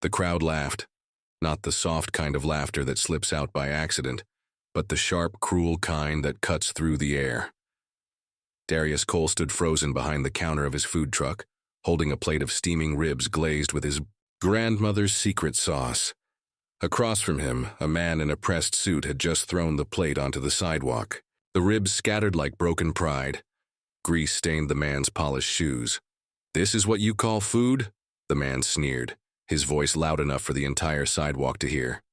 The crowd laughed, not the soft kind of laughter that slips out by accident, but the sharp, cruel kind that cuts through the air. Darius Cole stood frozen behind the counter of his food truck, holding a plate of steaming ribs glazed with his grandmother's secret sauce. Across from him, a man in a pressed suit had just thrown the plate onto the sidewalk. The ribs scattered like broken pride. Grease stained the man's polished shoes. "This is what you call food?" The man sneered, his voice loud enough for the entire sidewalk to hear.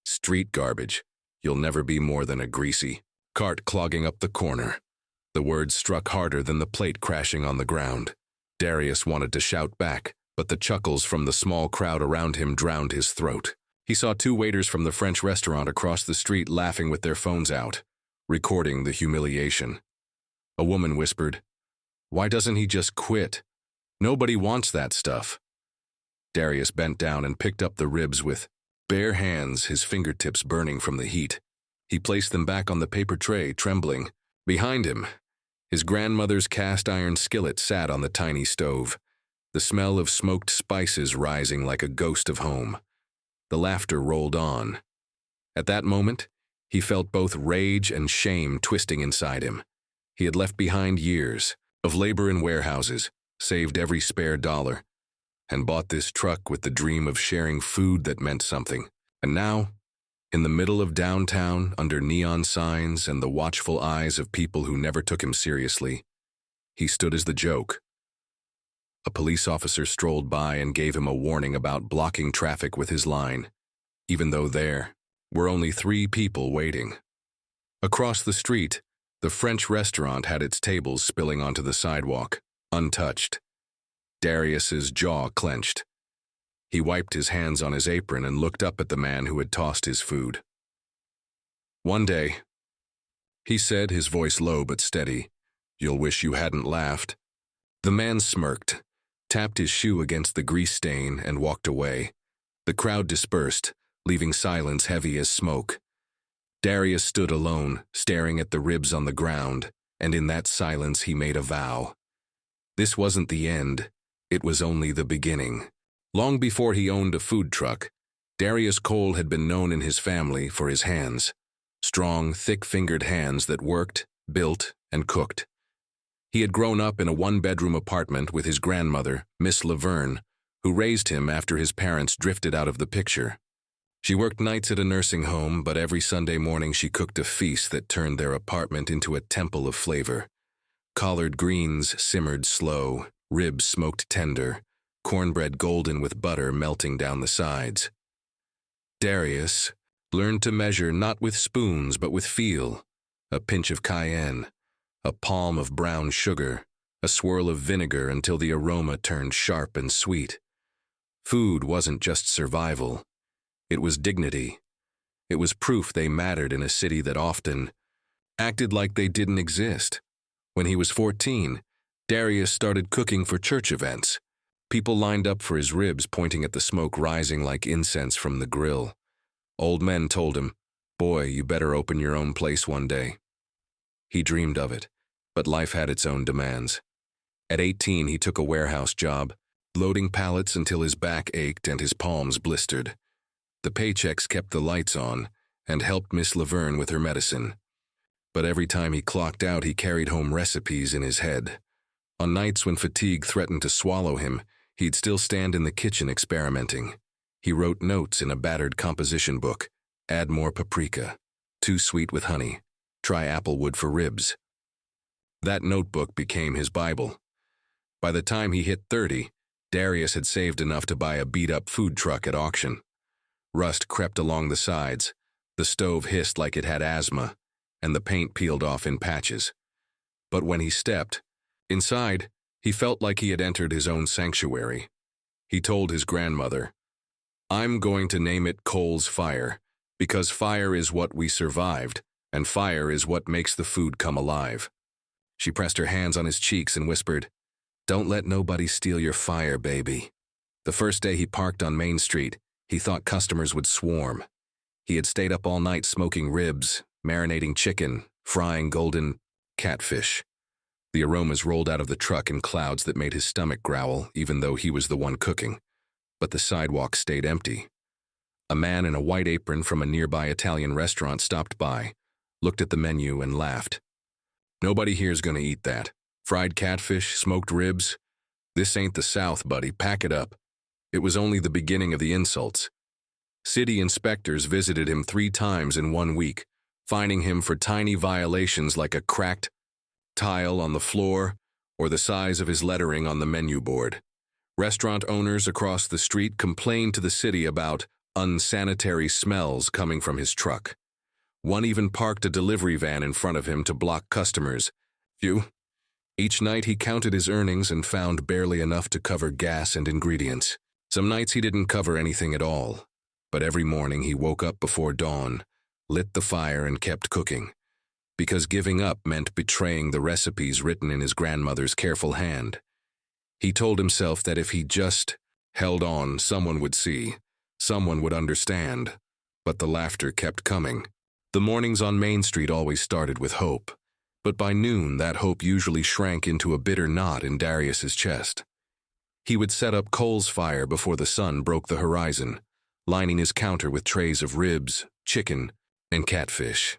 "Street garbage. You'll never be more than a greasy cart clogging up the corner." The words struck harder than the plate crashing on the ground. Darius wanted to shout back, but the chuckles from the small crowd around him drowned his throat. He saw two waiters from the French restaurant across the street laughing with their phones out, recording the humiliation. A woman whispered, "Why doesn't he just quit? Nobody wants that stuff." Darius bent down and picked up the ribs with bare hands, his fingertips burning from the heat. He placed them back on the paper tray, trembling. Behind him, his grandmother's cast-iron skillet sat on the tiny stove, the smell of smoked spices rising like a ghost of home. The laughter rolled on. At that moment, he felt both rage and shame twisting inside him. He had left behind years of labor in warehouses, saved every spare dollar, and bought this truck with the dream of sharing food that meant something. And now, in the middle of downtown, under neon signs and the watchful eyes of people who never took him seriously, he stood as the joke. A police officer strolled by and gave him a warning about blocking traffic with his line, even though there were only 3 people waiting. Across the street, the French restaurant had its tables spilling onto the sidewalk, untouched. Darius's jaw clenched. He wiped his hands on his apron and looked up at the man who had tossed his food. "One day," he said, his voice low but steady, "you'll wish you hadn't laughed." The man smirked, tapped his shoe against the grease stain, and walked away. The crowd dispersed, leaving silence heavy as smoke. Darius stood alone, staring at the ribs on the ground, and in that silence he made a vow. This wasn't the end, it was only the beginning. Long before he owned a food truck, Darius Cole had been known in his family for his hands. Strong, thick-fingered hands that worked, built, and cooked. He had grown up in a 1-bedroom apartment with his grandmother, Miss Laverne, who raised him after his parents drifted out of the picture. She worked nights at a nursing home, but every Sunday morning she cooked a feast that turned their apartment into a temple of flavor. Collard greens simmered slow, ribs smoked tender, cornbread golden with butter melting down the sides. Darius learned to measure not with spoons but with feel, a pinch of cayenne, a palm of brown sugar, a swirl of vinegar until the aroma turned sharp and sweet. Food wasn't just survival. It was dignity. It was proof they mattered in a city that often acted like they didn't exist. When he was 14, Darius started cooking for church events. People lined up for his ribs, pointing at the smoke rising like incense from the grill. Old men told him, "Boy, you better open your own place one day." He dreamed of it, but life had its own demands. At 18, he took a warehouse job, loading pallets until his back ached and his palms blistered. The paychecks kept the lights on and helped Miss Laverne with her medicine. But every time he clocked out, he carried home recipes in his head. On nights when fatigue threatened to swallow him, he'd still stand in the kitchen experimenting. He wrote notes in a battered composition book. Add more paprika. Too sweet with honey. Try applewood for ribs. That notebook became his Bible. By the time he hit 30, Darius had saved enough to buy a beat-up food truck at auction. Rust crept along the sides, the stove hissed like it had asthma, and the paint peeled off in patches. But when he stepped inside, he felt like he had entered his own sanctuary. He told his grandmother, "I'm going to name it Cole's Fire, because fire is what we survived, and fire is what makes the food come alive." She pressed her hands on his cheeks and whispered, "Don't let nobody steal your fire, baby." The first day he parked on Main Street, he thought customers would swarm. He had stayed up all night smoking ribs, marinating chicken, frying golden catfish. The aromas rolled out of the truck in clouds that made his stomach growl, even though he was the one cooking. but the sidewalk stayed empty. A man in a white apron from a nearby Italian restaurant stopped by, looked at the menu, and laughed. "Nobody here's gonna eat that. Fried catfish, smoked ribs. This ain't the South, buddy. Pack it up." It was only the beginning of the insults. City inspectors visited him 3 times in 1 week, fining him for tiny violations like a cracked tile on the floor or the size of his lettering on the menu board. Restaurant owners across the street complained to the city about unsanitary smells coming from his truck. One even parked a delivery van in front of him to block customers. Each night he counted his earnings and found barely enough to cover gas and ingredients. Some nights he didn't cover anything at all, but every morning he woke up before dawn, lit the fire, and kept cooking. Because giving up meant betraying the recipes written in his grandmother's careful hand. He told himself that if he just held on, someone would see, someone would understand. But the laughter kept coming. The mornings on Main Street always started with hope, but by noon that hope usually shrank into a bitter knot in Darius's chest. He would set up Cole's fire before the sun broke the horizon, lining his counter with trays of ribs, chicken, and catfish.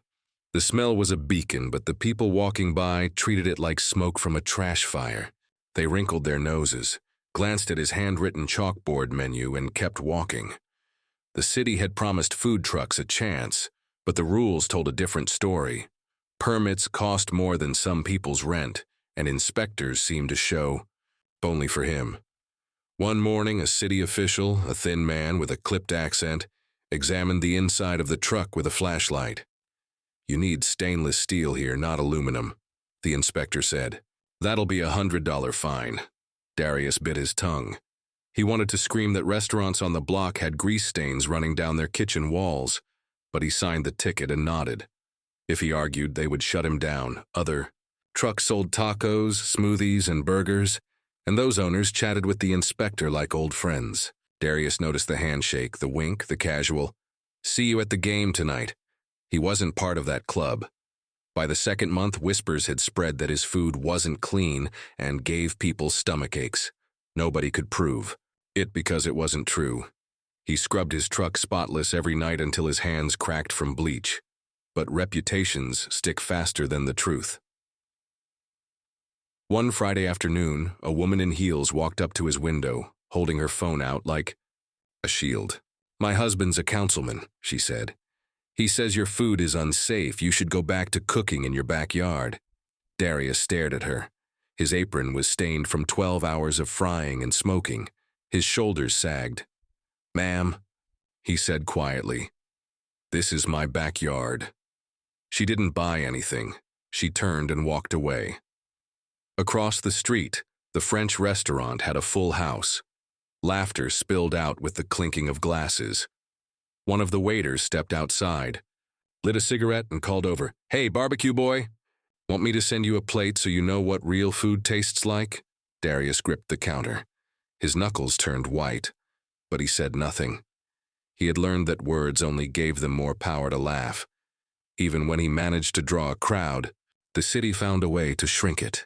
The smell was a beacon, but the people walking by treated it like smoke from a trash fire. They wrinkled their noses, glanced at his handwritten chalkboard menu, and kept walking. The city had promised food trucks a chance, but the rules told a different story. Permits cost more than some people's rent, and inspectors seemed to show only for him. One morning, a city official, a thin man with a clipped accent, examined the inside of the truck with a flashlight. "You need stainless steel here, not aluminum," the inspector said. "That'll be a $100 fine." Darius bit his tongue. He wanted to scream that restaurants on the block had grease stains running down their kitchen walls, but he signed the ticket and nodded. If he argued, they would shut him down. Other trucks sold tacos, smoothies, and burgers, and those owners chatted with the inspector like old friends. Darius noticed the handshake, the wink, the casual, "See you at the game tonight." He wasn't part of that club. By the second month, whispers had spread that his food wasn't clean and gave people stomach aches. Nobody could prove it because it wasn't true. He scrubbed his truck spotless every night until his hands cracked from bleach. But reputations stick faster than the truth. One Friday afternoon, a woman in heels walked up to his window, holding her phone out like a shield. "My husband's a councilman," she said. "He says your food is unsafe. You should go back to cooking in your backyard." Darius stared at her. His apron was stained from 12 hours of frying and smoking. His shoulders sagged. "Ma'am," he said quietly, "this is my backyard." She didn't buy anything. She turned and walked away. Across the street, the French restaurant had a full house. Laughter spilled out with the clinking of glasses. One of the waiters stepped outside, lit a cigarette, and called over, "Hey, barbecue boy, want me to send you a plate so you know what real food tastes like?" Darius gripped the counter. His knuckles turned white, but he said nothing. He had learned that words only gave them more power to laugh. Even when he managed to draw a crowd, the city found a way to shrink it.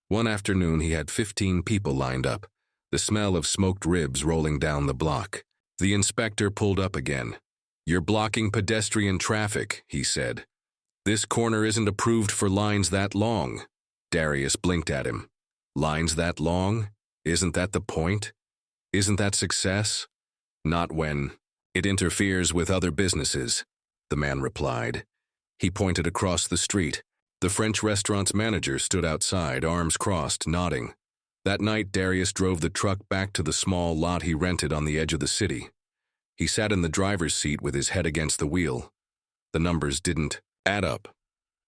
One afternoon he had 15 people lined up, the smell of smoked ribs rolling down the block. The inspector pulled up again. "You're blocking pedestrian traffic," he said. "This corner isn't approved for lines that long." Darius blinked at him. "Lines that long? Isn't that the point? Isn't that success?" "Not when it interferes with other businesses," the man replied. He pointed across the street. The French restaurant's manager stood outside, arms crossed, nodding. That night, Darius drove the truck back to the small lot he rented on the edge of the city. He sat in the driver's seat with his head against the wheel. The numbers didn't add up.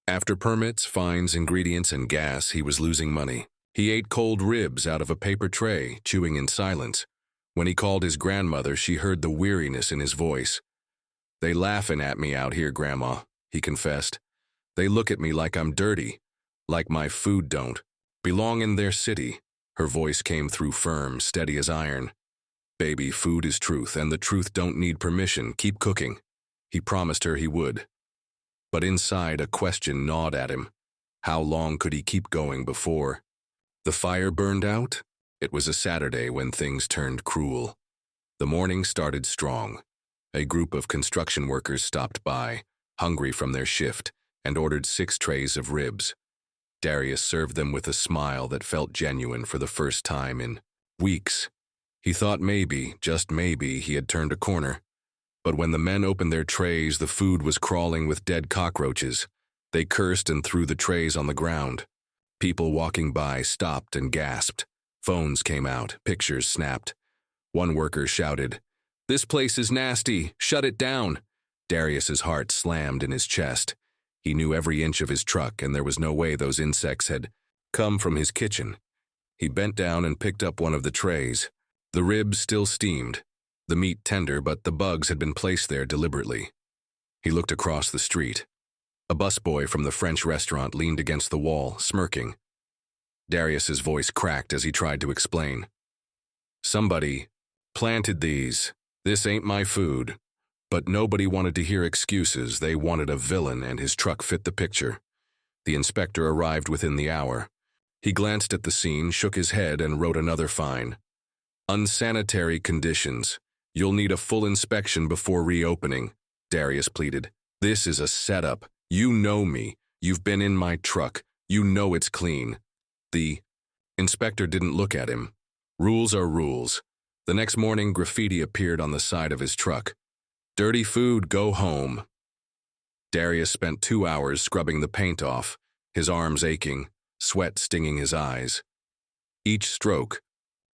After permits, fines, ingredients, and gas, he was losing money. He ate cold ribs out of a paper tray, chewing in silence. When he called his grandmother, she heard the weariness in his voice. "They laughing at me out here, Grandma," he confessed. "They look at me like I'm dirty, like my food don't belong in their city." Her voice came through firm, steady as iron. "Baby, food is truth, and the truth don't need permission. Keep cooking." He promised her he would. But inside, a question gnawed at him. How long could he keep going before the fire burned out? It was a Saturday when things turned cruel. The morning started strong. A group of construction workers stopped by, hungry from their shift, and ordered 6 trays of ribs. Darius served them with a smile that felt genuine for the first time in weeks. He thought maybe, just maybe, he had turned a corner. But when the men opened their trays, the food was crawling with dead cockroaches. They cursed and threw the trays on the ground. People walking by stopped and gasped. Phones came out, pictures snapped. One worker shouted, "This place is nasty, shut it down." Darius's heart slammed in his chest. He knew every inch of his truck, and there was no way those insects had come from his kitchen. He bent down and picked up one of the trays. The ribs still steamed, the meat tender, but the bugs had been placed there deliberately. He looked across the street. A busboy from the French restaurant leaned against the wall, smirking. Darius's voice cracked as he tried to explain. "Somebody planted these. This ain't my food." But nobody wanted to hear excuses. They wanted a villain, and his truck fit the picture. The inspector arrived within the hour. He glanced at the scene, shook his head, and wrote another fine. "Unsanitary conditions. You'll need a full inspection before reopening," Darius pleaded. "This is a setup. You know me. You've been in my truck. You know it's clean." The inspector didn't look at him. Rules are rules. The next morning, graffiti appeared on the side of his truck. "Dirty food, go home." Darius spent 2 hours scrubbing the paint off, his arms aching, sweat stinging his eyes. Each stroke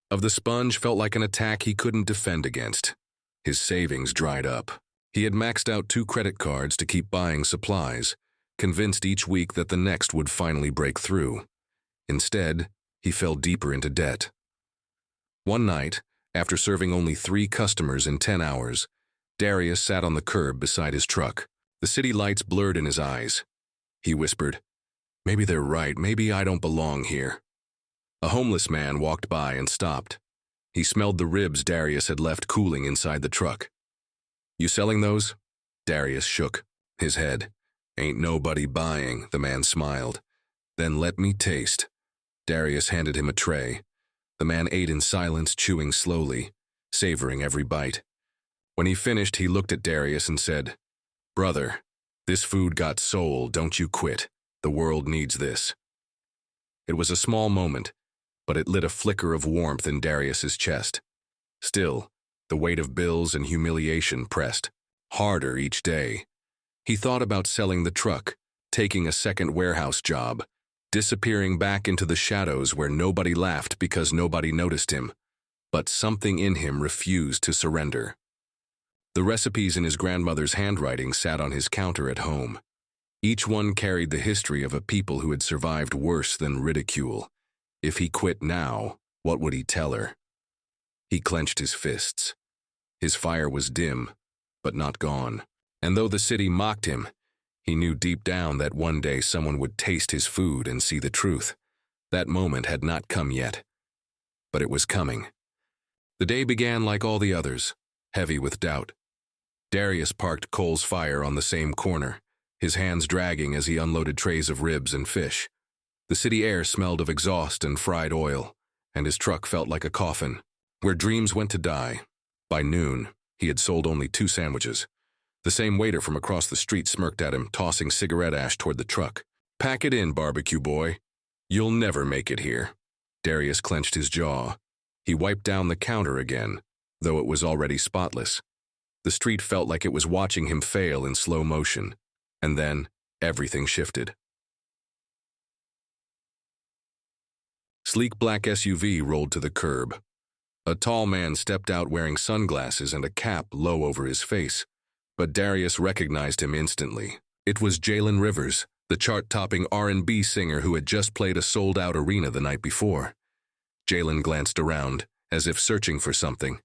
of the sponge felt like an attack he couldn't defend against. His savings dried up. He had maxed out 2 credit cards to keep buying supplies, convinced each week that the next would finally break through. Instead, he fell deeper into debt. One night, after serving only 3 customers in 10 hours, Darius sat on the curb beside his truck. The city lights blurred in his eyes. He whispered, "Maybe they're right. Maybe I don't belong here." A homeless man walked by and stopped. He smelled the ribs Darius had left cooling inside the truck. "You selling those?" Darius shook his head. "Ain't nobody buying," the man smiled. "Then let me taste." Darius handed him a tray. The man ate in silence, chewing slowly, savoring every bite. When he finished, he looked at Darius and said, "Brother, this food got soul, don't you quit. The world needs this." It was a small moment, but it lit a flicker of warmth in Darius's chest. Still, the weight of bills and humiliation pressed harder each day. He thought about selling the truck, taking a second warehouse job, disappearing back into the shadows where nobody laughed because nobody noticed him. But something in him refused to surrender. The recipes in his grandmother's handwriting sat on his counter at home. Each one carried the history of a people who had survived worse than ridicule. If he quit now, what would he tell her? He clenched his fists. His fire was dim, but not gone. And though the city mocked him, he knew deep down that one day someone would taste his food and see the truth. That moment had not come yet, but it was coming. The day began like all the others, heavy with doubt. Darius parked Cole's fire on the same corner, his hands dragging as he unloaded trays of ribs and fish. The city air smelled of exhaust and fried oil, and his truck felt like a coffin, where dreams went to die. By noon, he had sold only 2 sandwiches. The same waiter from across the street smirked at him, tossing cigarette ash toward the truck. "Pack it in, barbecue boy. You'll never make it here." Darius clenched his jaw. He wiped down the counter again, though it was already spotless. The street felt like it was watching him fail in slow motion. And then, everything shifted. Sleek black SUV rolled to the curb. A tall man stepped out wearing sunglasses and a cap low over his face. But Darius recognized him instantly. It was Jalen Rivers, the chart-topping R&B singer who had just played a sold-out arena the night before. Jalen glanced around, as if searching for something.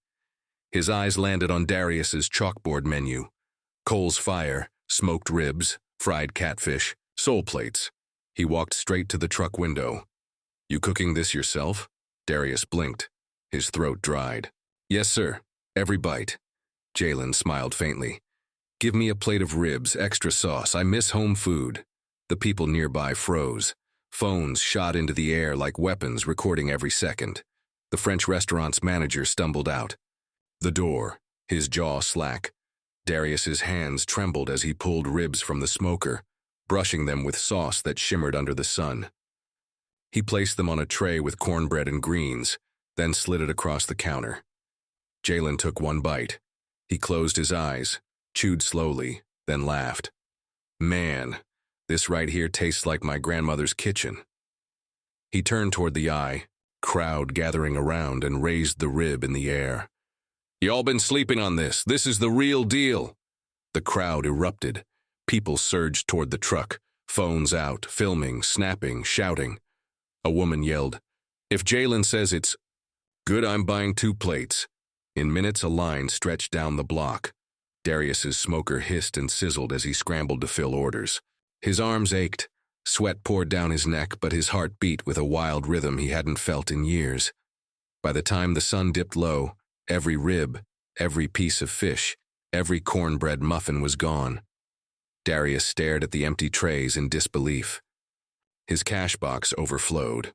His eyes landed on Darius's chalkboard menu. Cole's fire, smoked ribs, fried catfish, soul plates. He walked straight to the truck window. "You cooking this yourself?" Darius blinked. His throat dried. "Yes, sir. Every bite." Jalen smiled faintly. "Give me a plate of ribs, extra sauce. I miss home food." The people nearby froze. Phones shot into the air like weapons, recording every second. The French restaurant's manager stumbled out. The door, his jaw slack. Darius's hands trembled as he pulled ribs from the smoker, brushing them with sauce that shimmered under the sun. He placed them on a tray with cornbread and greens, then slid it across the counter. Jalen took one bite. He closed his eyes, chewed slowly, then laughed. Man, this right here tastes like my grandmother's kitchen. He turned toward the eye, crowd gathering around, and raised the rib in the air. Y'all been sleeping on this. This is the real deal. The crowd erupted. People surged toward the truck, phones out, filming, snapping, shouting. A woman yelled, "If Jalen says it's good, I'm buying 2 plates." In minutes, a line stretched down the block. Darius's smoker hissed and sizzled as he scrambled to fill orders. His arms ached, sweat poured down his neck, but his heart beat with a wild rhythm he hadn't felt in years. By the time the sun dipped low, every rib, every piece of fish, every cornbread muffin was gone. Darius stared at the empty trays in disbelief. His cash box overflowed.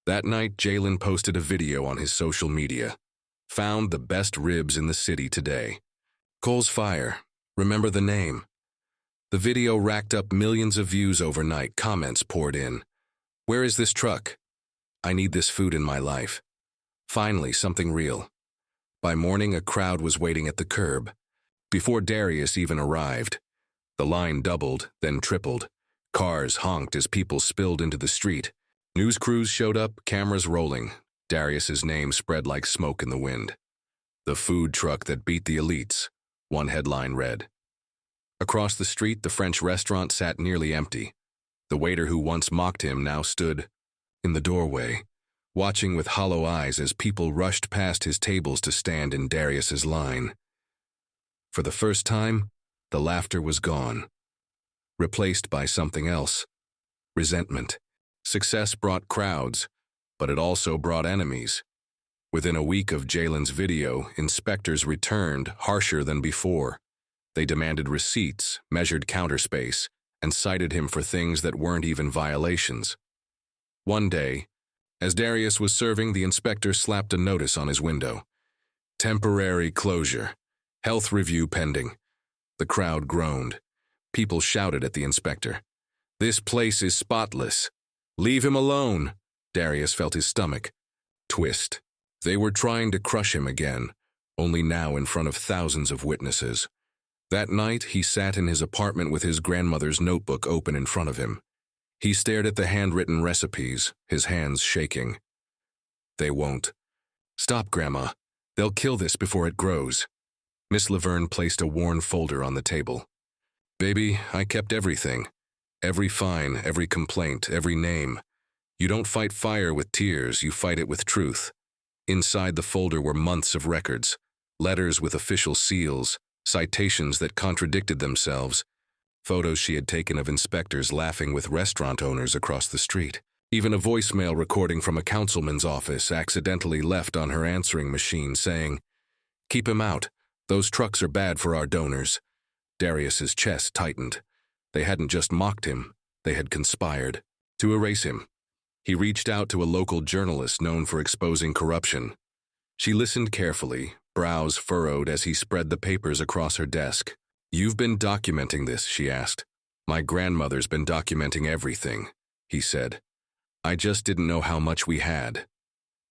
That night, Jalen posted a video on his social media. Found the best ribs in the city today. Cole's Fire. Remember the name. The video racked up millions of views overnight. Comments poured in. Where is this truck? I need this food in my life. Finally, something real. By morning, a crowd was waiting at the curb. Before Darius even arrived, the line doubled, then tripled. Cars honked as people spilled into the street. News crews showed up, cameras rolling. Darius's name spread like smoke in the wind. The food truck that beat the elites, one headline read. Across the street, the French restaurant sat nearly empty. The waiter who once mocked him now stood in the doorway, watching with hollow eyes as people rushed past his tables to stand in Darius's line. For the first time, the laughter was gone, replaced by something else. Resentment. Success brought crowds, but it also brought enemies. Within a week of Jalen's video, inspectors returned, harsher than before. They demanded receipts, measured counter space, and cited him for things that weren't even violations. One day, as Darius was serving, the inspector slapped a notice on his window. Temporary closure. Health review pending. The crowd groaned. People shouted at the inspector. This place is spotless. Leave him alone. Darius felt his stomach twist. They were trying to crush him again, only now in front of thousands of witnesses. That night, he sat in his apartment with his grandmother's notebook open in front of him. He stared at the handwritten recipes, his hands shaking. They won't. Stop, Grandma. They'll kill this before it grows. Miss Laverne placed a worn folder on the table. Baby, I kept everything. Every fine, every complaint, every name. You don't fight fire with tears, you fight it with truth. Inside the folder were months of records, letters with official seals, citations that contradicted themselves, photos she had taken of inspectors laughing with restaurant owners across the street. Even a voicemail recording from a councilman's office accidentally left on her answering machine saying, "Keep him out. Those trucks are bad for our donors." Darius's chest tightened. They hadn't just mocked him, they had conspired to erase him. He reached out to a local journalist known for exposing corruption. She listened carefully, brows furrowed as he spread the papers across her desk. You've been documenting this, she asked. My grandmother's been documenting everything, he said. I just didn't know how much we had.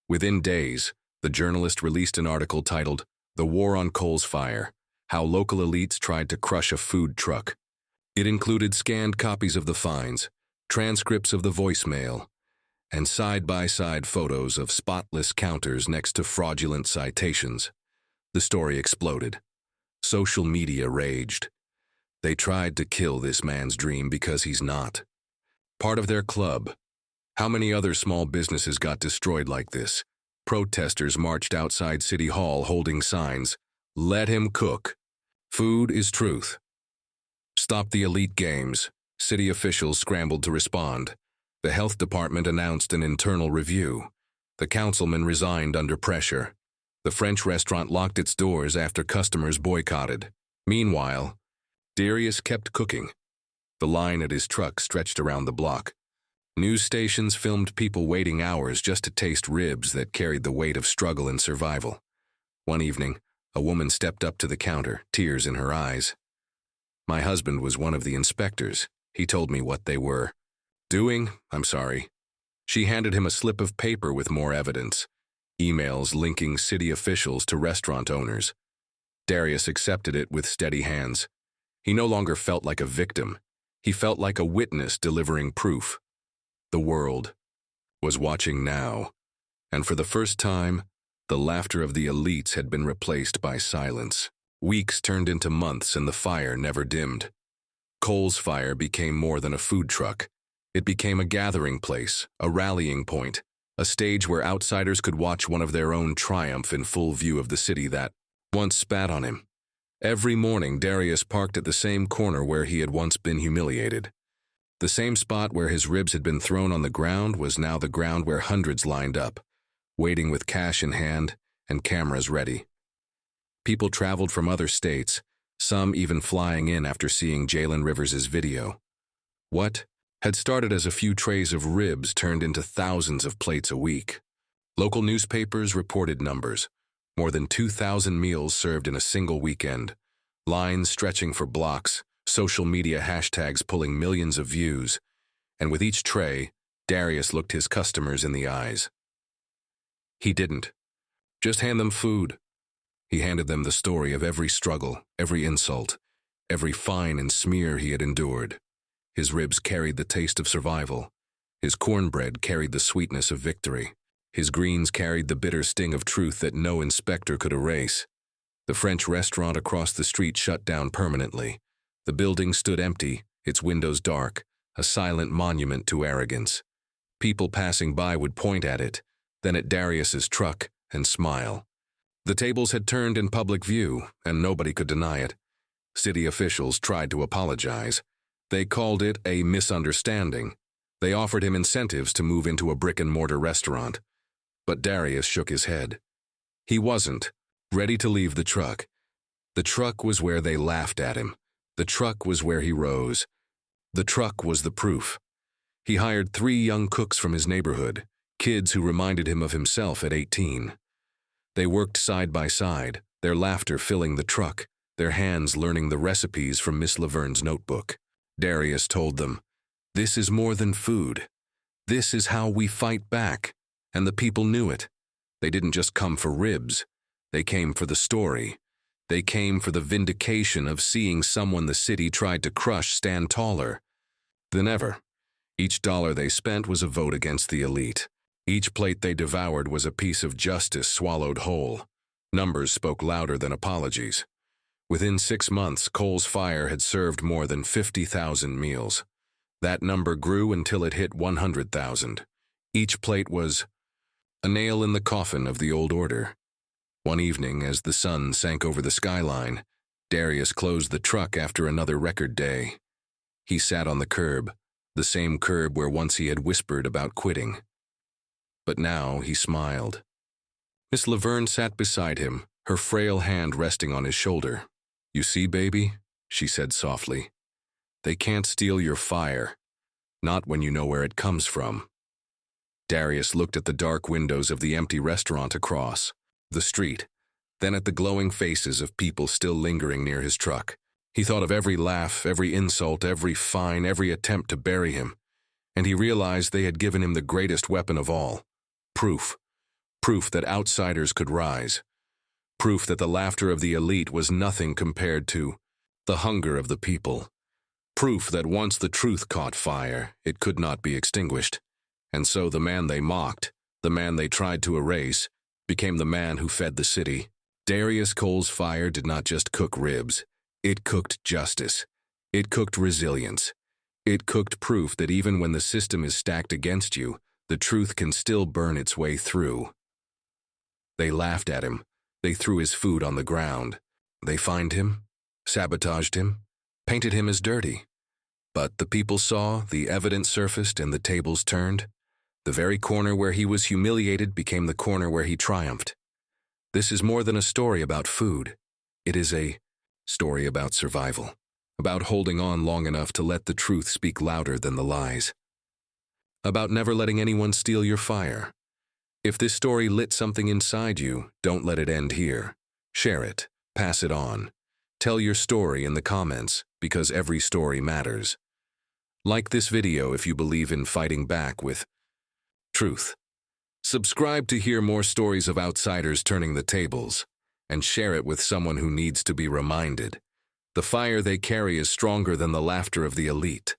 Within days, the journalist released an article titled, The War on Cole's Fire, How Local Elites Tried to Crush a Food Truck. It included scanned copies of the fines, transcripts of the voicemail, and side-by-side photos of spotless counters next to fraudulent citations. The story exploded. Social media raged. They tried to kill this man's dream because he's not part of their club. How many other small businesses got destroyed like this? Protesters marched outside City Hall holding signs, "Let him cook. Food is truth." Stop the elite games. City officials scrambled to respond. The health department announced an internal review. The councilman resigned under pressure. The French restaurant locked its doors after customers boycotted. Meanwhile, Darius kept cooking. The line at his truck stretched around the block. News stations filmed people waiting hours just to taste ribs that carried the weight of struggle and survival. One evening, A woman stepped up to the counter, tears in her eyes. My husband was one of the inspectors. He told me what they were doing. I'm sorry. She handed him a slip of paper with more evidence. Emails linking city officials to restaurant owners. Darius accepted it with steady hands. He no longer felt like a victim. He felt like a witness delivering proof. The world was watching now, and for the first time, the laughter of the elites had been replaced by silence. Weeks turned into months and the fire never dimmed. Cole's fire became more than a food truck. It became a gathering place, a rallying point, a stage where outsiders could watch one of their own triumph in full view of the city that once spat on him. Every morning, Darius parked at the same corner where he had once been humiliated. The same spot where his ribs had been thrown on the ground was now the ground where hundreds lined up, waiting with cash in hand and cameras ready. People traveled from other states, some even flying in after seeing Jalen Rivers' video. What had started as a few trays of ribs turned into thousands of plates a week. Local newspapers reported numbers. More than 2,000 meals served in a single weekend. Lines stretching for blocks, social media hashtags pulling millions of views. And with each tray, Darius looked his customers in the eyes. He didn't just hand them food. He handed them the story of every struggle, every insult, every fine and smear he had endured. His ribs carried the taste of survival. His cornbread carried the sweetness of victory. His greens carried the bitter sting of truth that no inspector could erase. The French restaurant across the street shut down permanently. The building stood empty, its windows dark, a silent monument to arrogance. People passing by would point at it, then at Darius's truck, and smile. The tables had turned in public view, and nobody could deny it. City officials tried to apologize. They called it a misunderstanding. They offered him incentives to move into a brick-and-mortar restaurant. But Darius shook his head. He wasn't ready to leave the truck. The truck was where they laughed at him. The truck was where he rose. The truck was the proof. He hired 3 young cooks from his neighborhood, kids who reminded him of himself at 18. They worked side by side, their laughter filling the truck, their hands learning the recipes from Miss Laverne's notebook. Darius told them, "This is more than food. This is how we fight back." And the people knew it. They didn't just come for ribs. They came for the story. They came for the vindication of seeing someone the city tried to crush stand taller than ever. Each dollar they spent was a vote against the elite. Each plate they devoured was a piece of justice swallowed whole. Numbers spoke louder than apologies. Within 6 months, Cole's fire had served more than 50,000 meals. That number grew until it hit 100,000. Each plate was a nail in the coffin of the old order. One evening, as the sun sank over the skyline, Darius closed the truck after another record day. He sat on the curb, the same curb where once he had whispered about quitting. But now he smiled. Miss Laverne sat beside him, her frail hand resting on his shoulder. "You see, baby," she said softly, "they can't steal your fire, not when you know where it comes from." Darius looked at the dark windows of the empty restaurant across the street, then at the glowing faces of people still lingering near his truck. He thought of every laugh, every insult, every fine, every attempt to bury him, and he realized they had given him the greatest weapon of all, proof. Proof that outsiders could rise. Proof that the laughter of the elite was nothing compared to the hunger of the people. Proof that once the truth caught fire, it could not be extinguished. And so the man they mocked, the man they tried to erase, became the man who fed the city. Darius Cole's fire did not just cook ribs. It cooked justice. It cooked resilience. It cooked proof that even when the system is stacked against you, the truth can still burn its way through. They laughed at him. They threw his food on the ground. They fined him, sabotaged him, painted him as dirty. But the people saw, the evidence surfaced, and the tables turned. The very corner where he was humiliated became the corner where he triumphed. This is more than a story about food. It is a story about survival, about holding on long enough to let the truth speak louder than the lies, about never letting anyone steal your fire. If this story lit something inside you, don't let it end here. Share it. Pass it on. Tell your story in the comments, because every story matters. Like this video if you believe in fighting back with truth. Subscribe to hear more stories of outsiders turning the tables, and share it with someone who needs to be reminded. The fire they carry is stronger than the laughter of the elite.